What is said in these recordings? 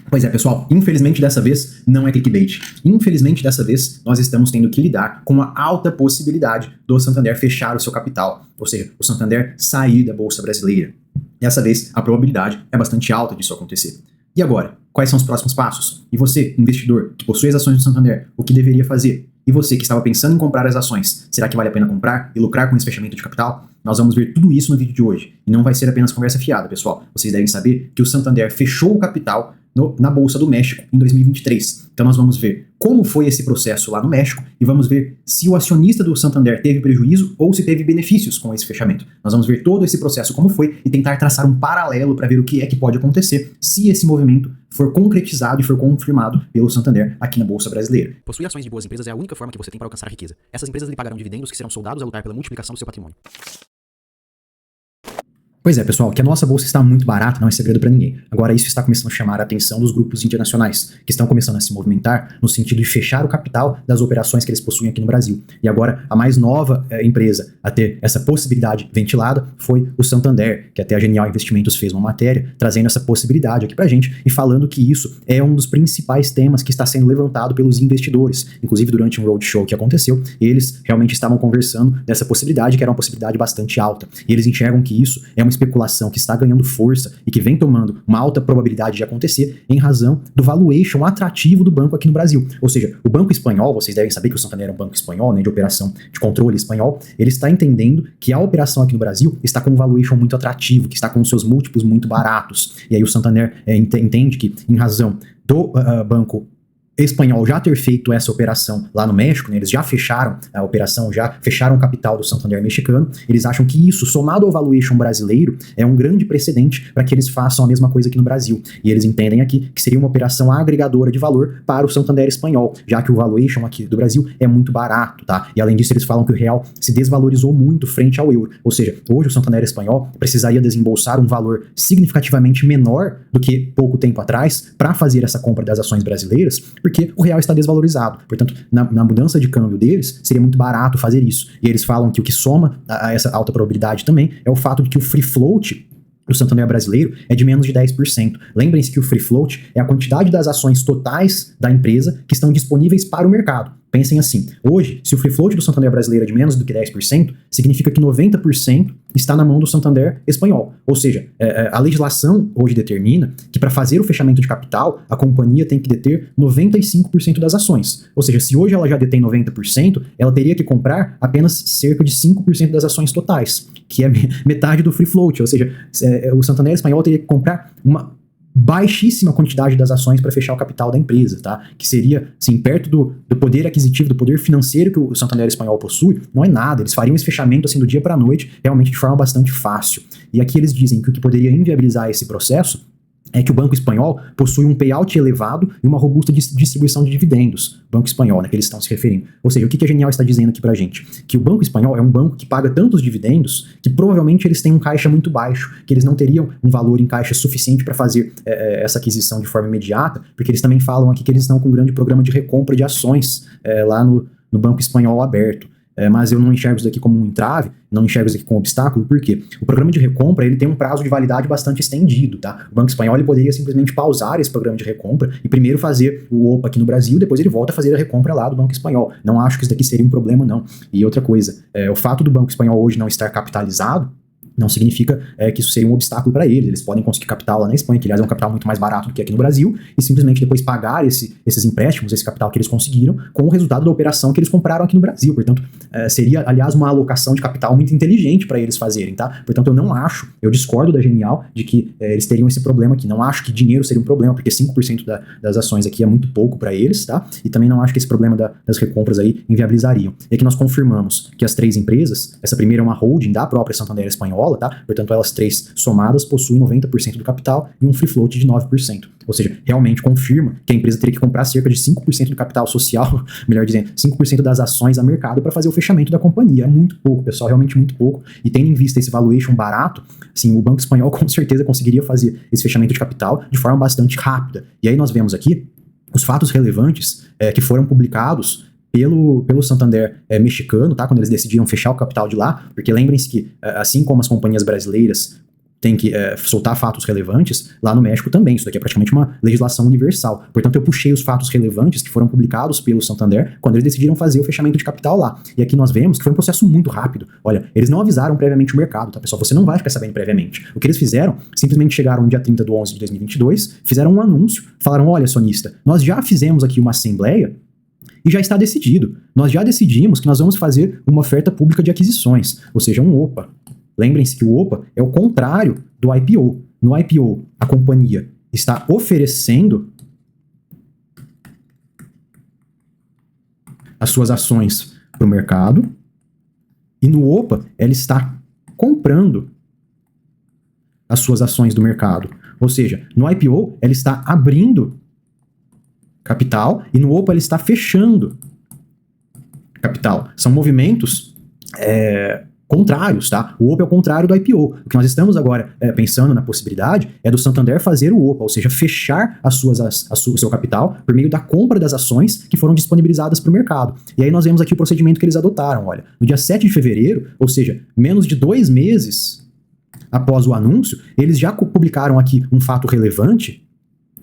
Pois é, pessoal, infelizmente dessa vez não é clickbait. Infelizmente dessa vez nós estamos tendo que lidar com a alta possibilidade do Santander fechar o seu capital, ou seja, o Santander sair da Bolsa Brasileira. Dessa vez a probabilidade é bastante alta disso acontecer. E agora, quais são os próximos passos? E você, investidor que possui as ações do Santander, o que deveria fazer? E você que estava pensando em comprar as ações, será que vale a pena comprar e lucrar com esse fechamento de capital? Nós vamos ver tudo isso no vídeo de hoje. E não vai ser apenas conversa fiada, pessoal. Vocês devem saber que o Santander fechou o capital na Bolsa do México em 2023. Então nós vamos ver como foi esse processo lá no México e vamos ver se o acionista do Santander teve prejuízo ou se teve benefícios com esse fechamento. Nós vamos ver todo esse processo como foi e tentar traçar um paralelo para ver o que é que pode acontecer se esse movimento for concretizado e for confirmado pelo Santander aqui na Bolsa Brasileira. Possuir ações de boas empresas é a única forma que você tem para alcançar a riqueza. Essas empresas lhe pagarão dividendos que serão soldados a lutar pela multiplicação do seu patrimônio. Pois é, pessoal, que a nossa bolsa está muito barata não é segredo para ninguém. Agora isso está começando a chamar a atenção dos grupos internacionais, que estão começando a se movimentar no sentido de fechar o capital das operações que eles possuem aqui no Brasil. E agora a mais nova empresa a ter essa possibilidade ventilada foi o Santander, que até a Genial Investimentos fez uma matéria trazendo essa possibilidade aqui pra gente e falando que isso é um dos principais temas que está sendo levantado pelos investidores. Inclusive durante um roadshow que aconteceu, eles realmente estavam conversando dessa possibilidade, que era uma possibilidade bastante alta. E eles enxergam que isso é uma especulação que está ganhando força e que vem tomando uma alta probabilidade de acontecer em razão do valuation atrativo do banco aqui no Brasil. Ou seja, o banco espanhol, vocês devem saber que o Santander é um banco espanhol, né, de operação de controle espanhol, ele está entendendo que a operação aqui no Brasil está com um valuation muito atrativo, que está com seus múltiplos muito baratos. E aí o Santander entende que, em razão do banco espanhol já ter feito essa operação lá no México, né, eles já fecharam a operação, já fecharam o capital do Santander mexicano, eles acham que isso, somado ao valuation brasileiro, é um grande precedente para que eles façam a mesma coisa aqui no Brasil. E eles entendem aqui que seria uma operação agregadora de valor para o Santander espanhol, já que o valuation aqui do Brasil é muito barato, tá? E além disso, eles falam que o real se desvalorizou muito frente ao euro. Ou seja, hoje o Santander espanhol precisaria desembolsar um valor significativamente menor do que pouco tempo atrás para fazer essa compra das ações brasileiras, porque o real está desvalorizado. Portanto, na mudança de câmbio deles, seria muito barato fazer isso. E eles falam que o que soma a essa alta probabilidade também é o fato de que o free float do Santander brasileiro é de menos de 10%. Lembrem-se que o free float é a quantidade das ações totais da empresa que estão disponíveis para o mercado. Pensem assim, hoje, se o free float do Santander brasileiro é de menos do que 10%, significa que 90% está na mão do Santander espanhol. Ou seja, a legislação hoje determina que para fazer o fechamento de capital, a companhia tem que deter 95% das ações. Ou seja, se hoje ela já detém 90%, ela teria que comprar apenas cerca de 5% das ações totais, que é metade do free float. Ou seja, o Santander espanhol teria que comprar uma baixíssima quantidade das ações para fechar o capital da empresa, tá? Que seria, assim, perto do poder aquisitivo, do poder financeiro que o Santander espanhol possui, não é nada. Eles fariam esse fechamento, assim, do dia para a noite, realmente de forma bastante fácil. E aqui eles dizem que o que poderia inviabilizar esse processo é que o Banco Espanhol possui um payout elevado e uma robusta distribuição de dividendos. Banco Espanhol, né, que eles estão se referindo. Ou seja, o que a Genial está dizendo aqui pra gente? Que o Banco Espanhol é um banco que paga tantos dividendos que provavelmente eles têm um caixa muito baixo, que eles não teriam um valor em caixa suficiente para fazer essa aquisição de forma imediata, porque eles também falam aqui que eles estão com um grande programa de recompra de ações lá no Banco Espanhol aberto. Mas eu não enxergo isso daqui como um entrave, não enxergo isso aqui como um obstáculo, porque o programa de recompra ele tem um prazo de validade bastante estendido, tá? O Banco Espanhol ele poderia simplesmente pausar esse programa de recompra e primeiro fazer o OPA aqui no Brasil, depois ele volta a fazer a recompra lá do Banco Espanhol. Não acho que isso daqui seria um problema, não. E outra coisa, o fato do Banco Espanhol hoje não estar capitalizado não significa que isso seria um obstáculo para eles. Eles podem conseguir capital lá na Espanha, que aliás é um capital muito mais barato do que aqui no Brasil, e simplesmente depois pagar esses empréstimos, esse capital que eles conseguiram, com o resultado da operação que eles compraram aqui no Brasil. Portanto, seria, aliás, uma alocação de capital muito inteligente para eles fazerem, tá? Portanto, eu discordo da Genial de que eles teriam esse problema aqui. Não acho que dinheiro seria um problema, porque 5% das ações aqui é muito pouco para eles, tá? E também não acho que esse problema das recompras aí inviabilizariam. E aqui nós confirmamos que as três empresas, essa primeira é uma holding da própria Santander espanhola, tá? Portanto, elas três somadas possuem 90% do capital e um free float de 9%. Ou seja, realmente confirma que a empresa teria que comprar cerca de 5% do capital social, melhor dizendo, 5% das ações a mercado para fazer o fechamento da companhia. É muito pouco, pessoal, realmente muito pouco. E tendo em vista esse valuation barato, assim, o Banco Espanhol com certeza conseguiria fazer esse fechamento de capital de forma bastante rápida. E aí nós vemos aqui os fatos relevantes que foram publicados pelo Santander mexicano, tá? Quando eles decidiram fechar o capital de lá, porque lembrem-se que, assim como as companhias brasileiras tem que soltar fatos relevantes, lá no México também. Isso daqui é praticamente uma legislação universal. Portanto, eu puxei os fatos relevantes que foram publicados pelo Santander quando eles decidiram fazer o fechamento de capital lá. E aqui nós vemos que foi um processo muito rápido. Olha, eles não avisaram previamente o mercado, tá, pessoal? Você não vai ficar sabendo previamente. O que eles fizeram, simplesmente chegaram no dia 30/11 de 2022, fizeram um anúncio, falaram, olha, acionista, nós já fizemos aqui uma assembleia e já está decidido. Nós já decidimos que nós vamos fazer uma oferta pública de aquisições, ou seja, um OPA. Lembrem-se que o OPA é o contrário do IPO. No IPO, a companhia está oferecendo as suas ações para o mercado e no OPA ela está comprando as suas ações do mercado. Ou seja, no IPO ela está abrindo capital e no OPA ela está fechando capital. São movimentos contrários, tá? O OPA é o contrário do IPO. O que nós estamos agora pensando na possibilidade é do Santander fazer o OPA, ou seja, fechar o seu capital por meio da compra das ações que foram disponibilizadas para o mercado. E aí nós vemos aqui o procedimento que eles adotaram, olha. No dia 7 de fevereiro, ou seja, menos de 2 meses após o anúncio, eles já publicaram aqui um fato relevante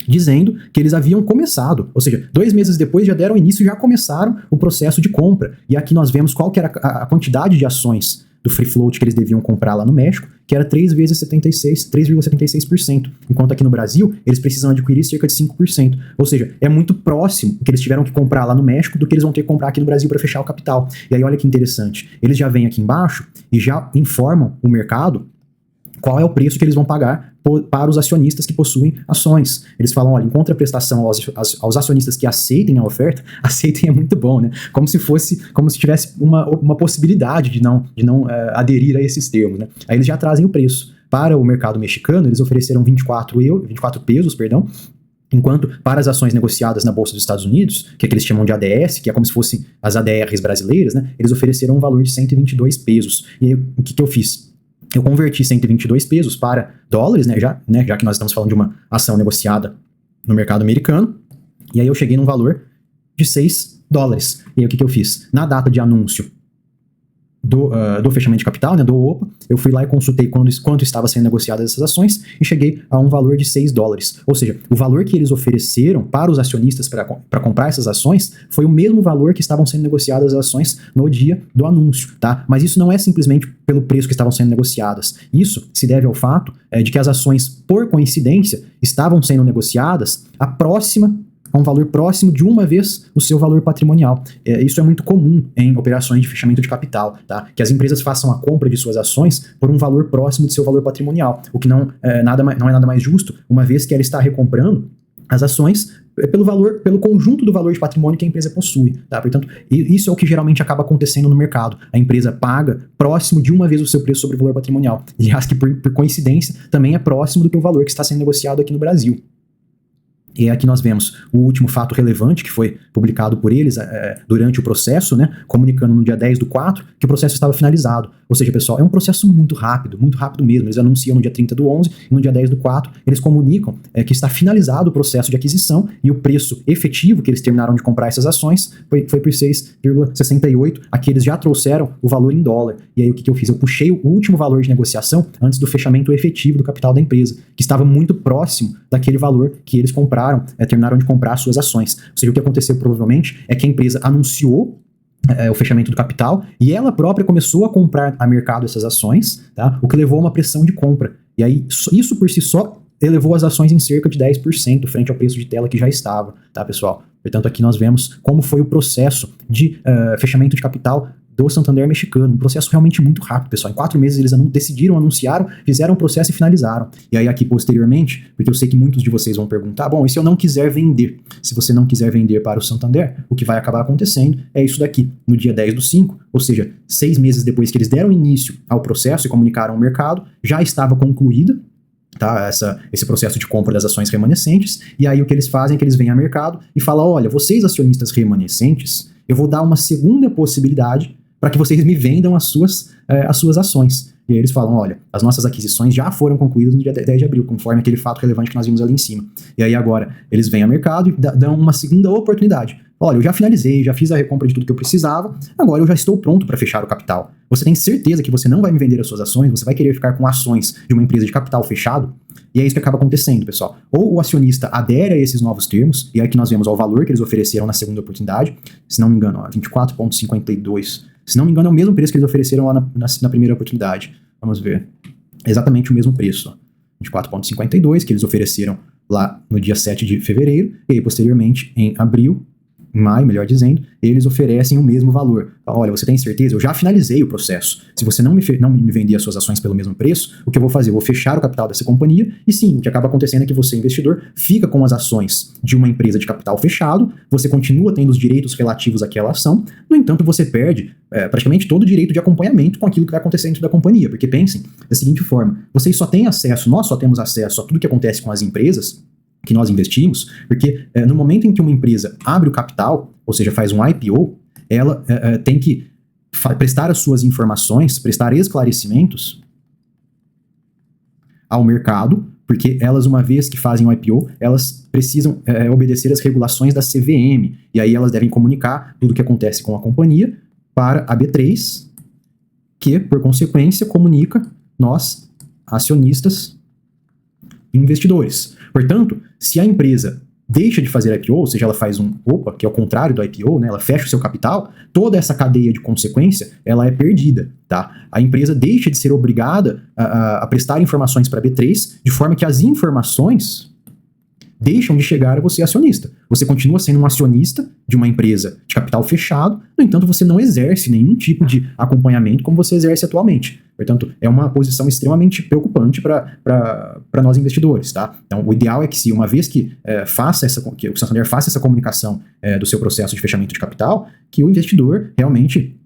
dizendo que eles haviam começado, ou seja, 2 meses depois já deram início e já começaram o processo de compra. E aqui nós vemos qual que era a quantidade de ações do free float que eles deviam comprar lá no México, que era 3,76%, enquanto aqui no Brasil eles precisam adquirir cerca de 5%. Ou seja, é muito próximo o que eles tiveram que comprar lá no México do que eles vão ter que comprar aqui no Brasil para fechar o capital. E aí olha que interessante, eles já vêm aqui embaixo e já informam o mercado qual é o preço que eles vão pagar para os acionistas que possuem ações. Eles falam, olha, em contraprestação aos acionistas que aceitem a oferta, aceitem é muito bom, né? Como se tivesse uma possibilidade de não aderir a esses termos, né? Aí eles já trazem o preço. Para o mercado mexicano, eles ofereceram 24 pesos, enquanto para as ações negociadas na Bolsa dos Estados Unidos, que é que eles chamam de ADS, que é como se fossem as ADRs brasileiras, né? Eles ofereceram um valor de 122 pesos. E aí, o que eu fiz? Eu converti 122 pesos para dólares, né, já que nós estamos falando de uma ação negociada no mercado americano, e aí eu cheguei num valor de 6 dólares. E aí o que eu fiz? Na data de anúncio do fechamento de capital, né, do OPA, eu fui lá e consultei quanto estava sendo negociadas essas ações e cheguei a um valor de 6 dólares. Ou seja, o valor que eles ofereceram para os acionistas para comprar essas ações foi o mesmo valor que estavam sendo negociadas as ações no dia do anúncio, tá? Mas isso não é simplesmente pelo preço que estavam sendo negociadas. Isso se deve ao fato de que as ações, por coincidência, estavam sendo negociadas a um valor próximo de uma vez o seu valor patrimonial. Isso é muito comum em operações de fechamento de capital, tá? Que as empresas façam a compra de suas ações por um valor próximo de seu valor patrimonial, o que não é nada mais justo, uma vez que ela está recomprando as ações pelo conjunto do valor de patrimônio que a empresa possui, tá? Portanto, isso é o que geralmente acaba acontecendo no mercado. A empresa paga próximo de uma vez o seu preço sobre o valor patrimonial. E acho que por coincidência também é próximo do que o valor que está sendo negociado aqui no Brasil. E aqui nós vemos o último fato relevante que foi publicado por eles durante o processo, né, comunicando no dia 10/4 que o processo estava finalizado. Ou seja, pessoal, é um processo muito rápido mesmo. Eles anunciam no dia 30/11 e no dia 10/4 eles comunicam que está finalizado o processo de aquisição e o preço efetivo que eles terminaram de comprar essas ações foi por 6,68. Aqui eles já trouxeram o valor em dólar. E aí o que eu fiz? Eu puxei o último valor de negociação antes do fechamento efetivo do capital da empresa, que estava muito próximo daquele valor que eles terminaram de comprar as suas ações. Ou seja, o que aconteceu provavelmente é que a empresa anunciou o fechamento do capital e ela própria começou a comprar a mercado essas ações, tá? O que levou a uma pressão de compra. E aí, isso por si só elevou as ações em cerca de 10% frente ao preço de tela que já estava, tá, pessoal? Portanto, aqui nós vemos como foi o processo de fechamento de capital do Santander mexicano, um processo realmente muito rápido, pessoal. Em 4 meses eles decidiram, anunciaram, fizeram o processo e finalizaram. E aí aqui posteriormente, porque eu sei que muitos de vocês vão perguntar, bom, e se eu não quiser vender? Se você não quiser vender para o Santander, o que vai acabar acontecendo é isso daqui. No dia 10/5, ou seja, 6 meses depois que eles deram início ao processo e comunicaram ao mercado, já estava concluída, tá, esse processo de compra das ações remanescentes, e aí o que eles fazem é que eles vêm ao mercado e falam, olha, vocês acionistas remanescentes, eu vou dar uma segunda possibilidade para que vocês me vendam as suas ações. E aí eles falam, olha, as nossas aquisições já foram concluídas no dia 10 de abril, conforme aquele fato relevante que nós vimos ali em cima. E aí agora eles vêm ao mercado e dão uma segunda oportunidade. olha, eu já finalizei, já fiz a recompra de tudo que eu precisava, agora eu já estou pronto para fechar o capital. Você tem certeza que você não vai me vender as suas ações, você vai querer ficar com ações de uma empresa de capital fechado? E é isso que acaba acontecendo, pessoal. Ou o acionista adere a esses novos termos, e é que nós vemos o valor que eles ofereceram na segunda oportunidade, se não me engano, 24,52. Se não me engano, é o mesmo preço que eles ofereceram lá na primeira oportunidade. Vamos ver. Exatamente o mesmo preço. 24,52 que eles ofereceram lá no dia 7 de fevereiro, e aí posteriormente em abril, em maio, melhor dizendo, eles oferecem o mesmo valor. Falam, olha, você tem certeza? Eu já finalizei o processo. Se você não me vender as suas ações pelo mesmo preço, o que eu vou fazer? Eu vou fechar o capital dessa companhia, e sim, o que acaba acontecendo é que você, investidor, fica com as ações de uma empresa de capital fechado, você continua tendo os direitos relativos àquela ação, no entanto, você perde praticamente todo o direito de acompanhamento com aquilo que vai acontecer dentro da companhia, porque pensem da seguinte forma, vocês só têm acesso, nós só temos acesso a tudo que acontece com as empresas que nós investimos, porque no momento em que uma empresa abre o capital, ou seja, faz um IPO, ela tem que prestar as suas informações, prestar esclarecimentos ao mercado, porque elas, uma vez que fazem o IPO, elas precisam obedecer às regulações da CVM, e aí elas devem comunicar tudo o que acontece com a companhia para a B3, que, por consequência, comunica nós, acionistas e investidores. Portanto, se a empresa deixa de fazer IPO, ou seja, ela faz um OPA, que é o contrário do IPO, né, ela fecha o seu capital, toda essa cadeia de consequência, ela é perdida, tá? A empresa deixa de ser obrigada a prestar informações para a B3, de forma que as informações deixam de chegar a você, acionista. Você continua sendo um acionista de uma empresa de capital fechado, no entanto, você não exerce nenhum tipo de acompanhamento como você exerce atualmente. Portanto, é uma posição extremamente preocupante para nós investidores, tá? Então, o ideal é que, se uma vez que que o Santander faça essa comunicação do seu processo de fechamento de capital, que o investidor realmente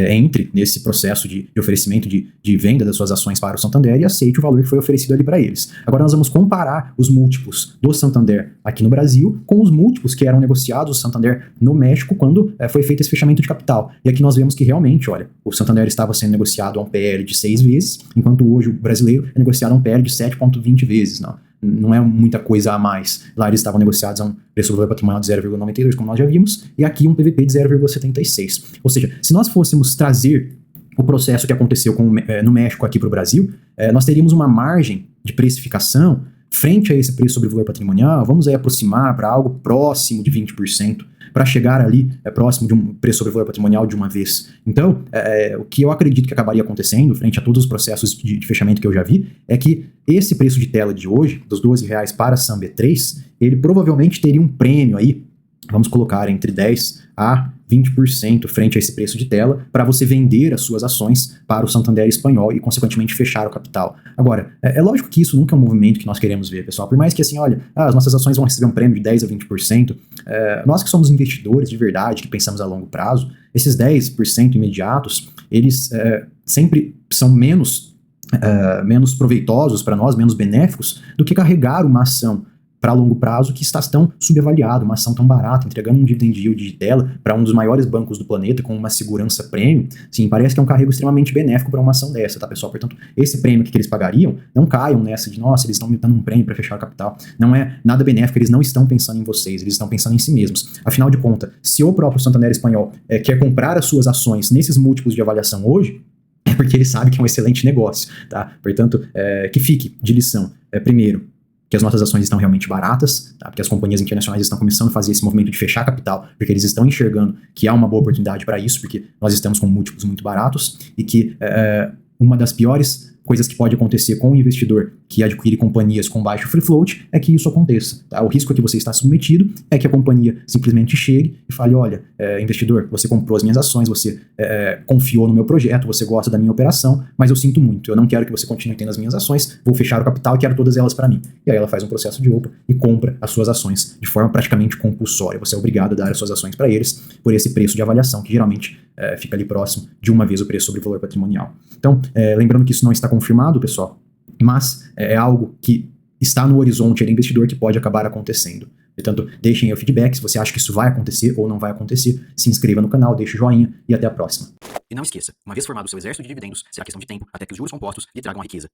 entre nesse processo de oferecimento de venda das suas ações para o Santander e aceite o valor que foi oferecido ali para eles. Agora nós vamos comparar os múltiplos do Santander aqui no Brasil com os múltiplos que eram negociados do Santander no México quando foi feito esse fechamento de capital. E aqui nós vemos que realmente, olha, o Santander estava sendo negociado a um PL de 6 vezes, enquanto hoje o brasileiro é negociado a um PL de 7,20 vezes, não é muita coisa a mais. Lá eles estavam negociados a um preço sobre valor patrimonial de 0,92, como nós já vimos, e aqui um PVP de 0,76. Ou seja, se nós fôssemos trazer o processo que aconteceu no México aqui para o Brasil, nós teríamos uma margem de precificação frente a esse preço sobre valor patrimonial, vamos aí aproximar para algo próximo de 20%, para chegar ali próximo de um preço sobre valor patrimonial de uma vez. Então, o que eu acredito que acabaria acontecendo, frente a todos os processos de fechamento que eu já vi, é que esse preço de tela de hoje, dos R$12 para a SAM-B3, ele provavelmente teria um prêmio aí, vamos colocar entre 10% a 20% frente a esse preço de tela, para você vender as suas ações para o Santander espanhol e, consequentemente, fechar o capital. Agora, é lógico que isso nunca é um movimento que nós queremos ver, pessoal. Por mais que, assim, olha, as nossas ações vão receber um prêmio de 10% a 20%, nós que somos investidores de verdade, que pensamos a longo prazo, esses 10% imediatos, eles sempre são menos proveitosos para nós, menos benéficos, do que carregar uma ação para longo prazo que está tão subavaliado, uma ação tão barata, entregando um dividend yield de tela para um dos maiores bancos do planeta com uma segurança premium. Sim, parece que é um carrego extremamente benéfico para uma ação dessa, tá, pessoal? Portanto, esse prêmio que eles pagariam, não caiam nessa de, nossa, eles estão me dando um prêmio para fechar o capital. Não é nada benéfico, eles não estão pensando em vocês, eles estão pensando em si mesmos. Afinal de contas, se o próprio Santander espanhol quer comprar as suas ações nesses múltiplos de avaliação hoje, é porque ele sabe que é um excelente negócio, tá? Portanto, que fique de lição. Primeiro, que as nossas ações estão realmente baratas, tá? Porque as companhias internacionais estão começando a fazer esse movimento de fechar capital, porque eles estão enxergando que há uma boa oportunidade para isso, porque nós estamos com múltiplos muito baratos, e que uma das piores coisas que pode acontecer com o investidor que adquire companhias com baixo free float é que isso aconteça. Tá? O risco a que você está submetido é que a companhia simplesmente chegue e fale, olha, investidor, você comprou as minhas ações, você confiou no meu projeto, você gosta da minha operação, mas eu sinto muito, eu não quero que você continue tendo as minhas ações, vou fechar o capital e quero todas elas para mim. E aí ela faz um processo de OPA e compra as suas ações de forma praticamente compulsória. Você é obrigado a dar as suas ações para eles por esse preço de avaliação, que geralmente fica ali próximo de uma vez o preço sobre o valor patrimonial. Então, lembrando que isso não está confirmado, pessoal, mas é algo que está no horizonte do investidor que pode acabar acontecendo. Portanto, deixem aí o feedback se você acha que isso vai acontecer ou não vai acontecer. Se inscreva no canal, deixe o joinha e até a próxima. E não esqueça, uma vez formado o seu exército de dividendos, será questão de tempo até que os juros compostos lhe tragam a riqueza.